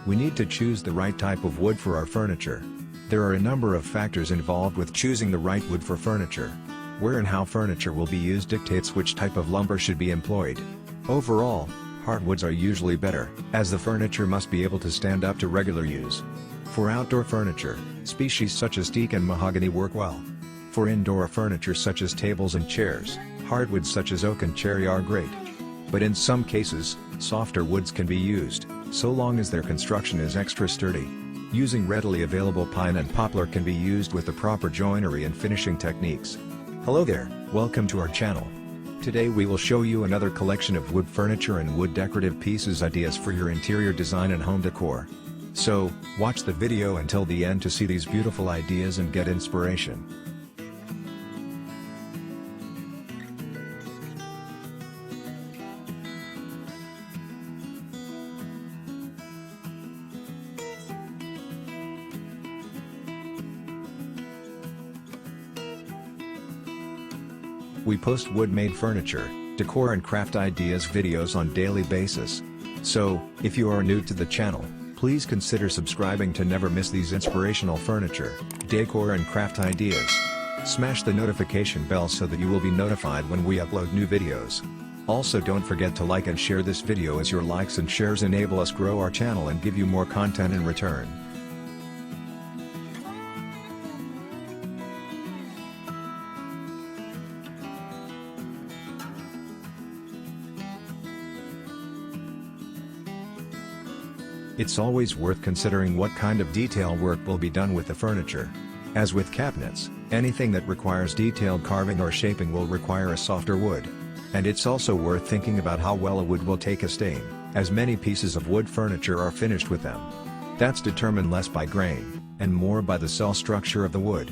We need to choose the right type of wood for our furniture. There are a number of factors involved with choosing the right wood for furniture. Where and how furniture will be used dictates which type of lumber should be employed. Overall, hardwoods are usually better, as the furniture must be able to stand up to regular use. For outdoor furniture, species such as teak and mahogany work well. For indoor furniture such as tables and chairs, hardwoods such as oak and cherry are great. But in some cases, softer woods can be used, so long as their construction is extra sturdy. Using readily available pine and poplar can be used with the proper joinery and finishing techniques. Hello there, welcome to our channel. Today we will show you another collection of wood furniture and wood decorative pieces ideas for your interior design and home decor. So, watch the video until the end to see these beautiful ideas and get inspiration. We post wood-made furniture, decor and craft ideas videos on daily basis. So, if you are new to the channel, please consider subscribing to never miss these inspirational furniture, decor and craft ideas. Smash the notification bell so that you will be notified when we upload new videos. Also don't forget to like and share this video, as your likes and shares enable us grow our channel and give you more content in return. It's always worth considering what kind of detail work will be done with the furniture. As with cabinets, anything that requires detailed carving or shaping will require a softer wood. And it's also worth thinking about how well a wood will take a stain, as many pieces of wood furniture are finished with them. That's determined less by grain, and more by the cell structure of the wood.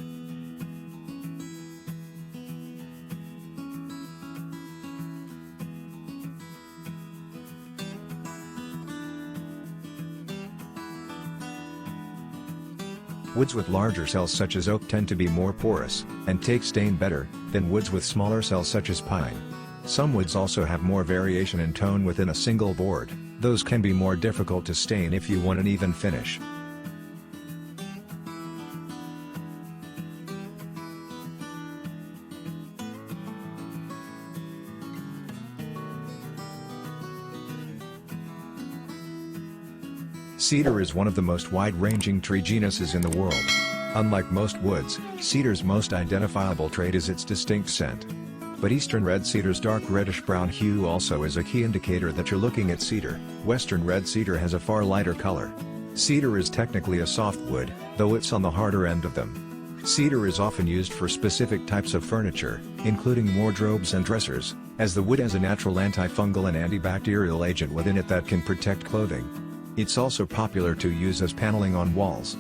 Woods with larger cells such as oak tend to be more porous, and take stain better, than woods with smaller cells such as pine. Some woods also have more variation in tone within a single board, those can be more difficult to stain if you want an even finish. Cedar is one of the most wide-ranging tree genuses in the world. Unlike most woods, cedar's most identifiable trait is its distinct scent. But eastern red cedar's dark reddish-brown hue also is a key indicator that you're looking at cedar. Western red cedar has a far lighter color. Cedar is technically a softwood, though it's on the harder end of them. Cedar is often used for specific types of furniture, including wardrobes and dressers, as the wood has a natural antifungal and antibacterial agent within it that can protect clothing. It's also popular to use as paneling on walls.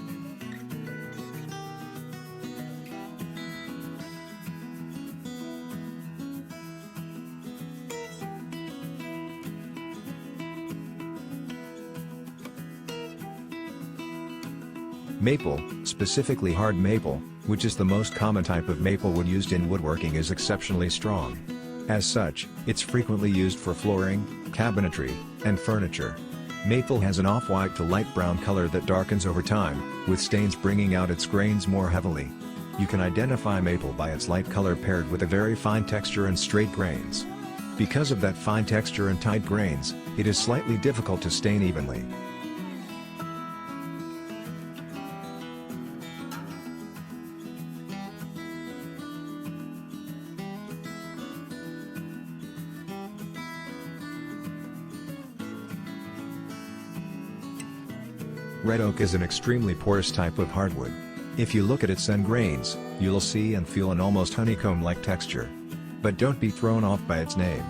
Maple, specifically hard maple, which is the most common type of maple wood used in woodworking, is exceptionally strong. As such, it's frequently used for flooring, cabinetry, and furniture. Maple has an off-white to light brown color that darkens over time, with stains bringing out its grains more heavily. You can identify maple by its light color paired with a very fine texture and straight grains. Because of that fine texture and tight grains, it is slightly difficult to stain evenly. Red oak is an extremely porous type of hardwood. If you look at its end grains, you'll see and feel an almost honeycomb-like texture. But don't be thrown off by its name.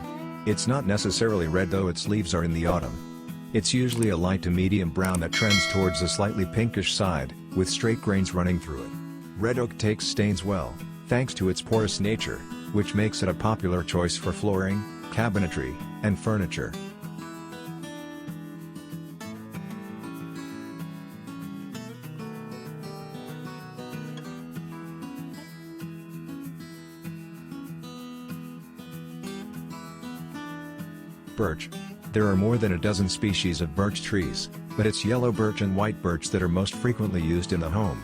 It's not necessarily red, though its leaves are in the autumn. It's usually a light to medium brown that trends towards a slightly pinkish side, with straight grains running through it. Red oak takes stains well, thanks to its porous nature, which makes it a popular choice for flooring, cabinetry, and furniture. Birch. There are more than a dozen species of birch trees, but it's yellow birch and white birch that are most frequently used in the home.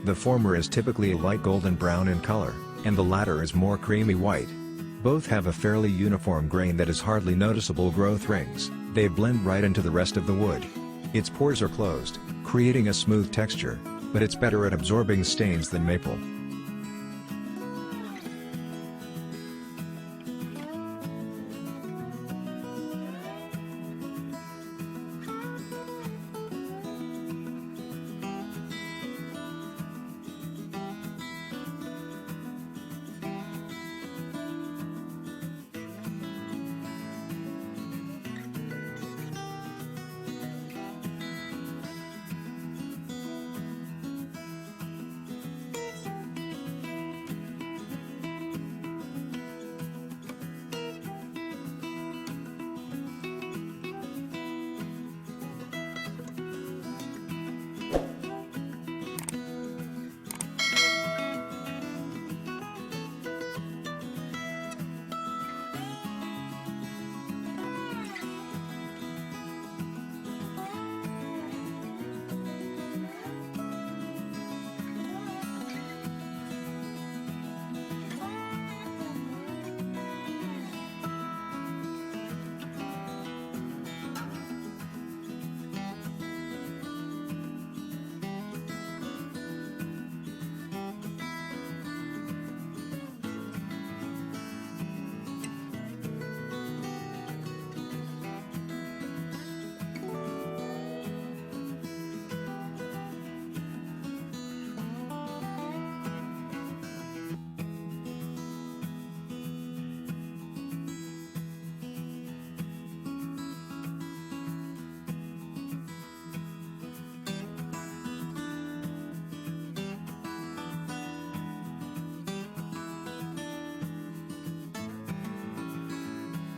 The former is typically a light golden brown in color, and the latter is more creamy white. Both have a fairly uniform grain that is hardly noticeable growth rings. They blend right into the rest of the wood. Its pores are closed, creating a smooth texture, but it's better at absorbing stains than maple.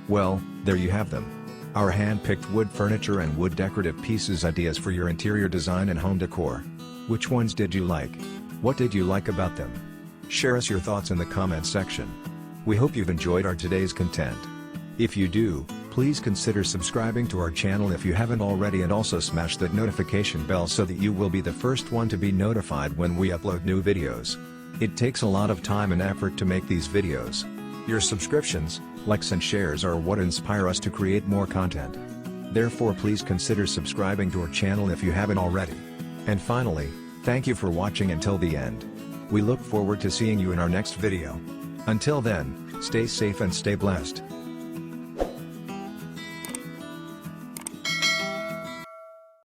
Well, there you have them. Our hand-picked wood furniture and wood decorative pieces ideas for your interior design and home decor. Which ones did you like? What did you like about them? Share us your thoughts in the comments section. We hope you've enjoyed our today's content. If you do, please consider subscribing to our channel if you haven't already, and also smash that notification bell so that you will be the first one to be notified when we upload new videos. It takes a lot of time and effort to make these videos. Your subscriptions, likes and shares are what inspire us to create more content. Therefore, please consider subscribing to our channel if you haven't already. And finally, thank you for watching until the end. We look forward to seeing you in our next video. Until then, stay safe and stay blessed.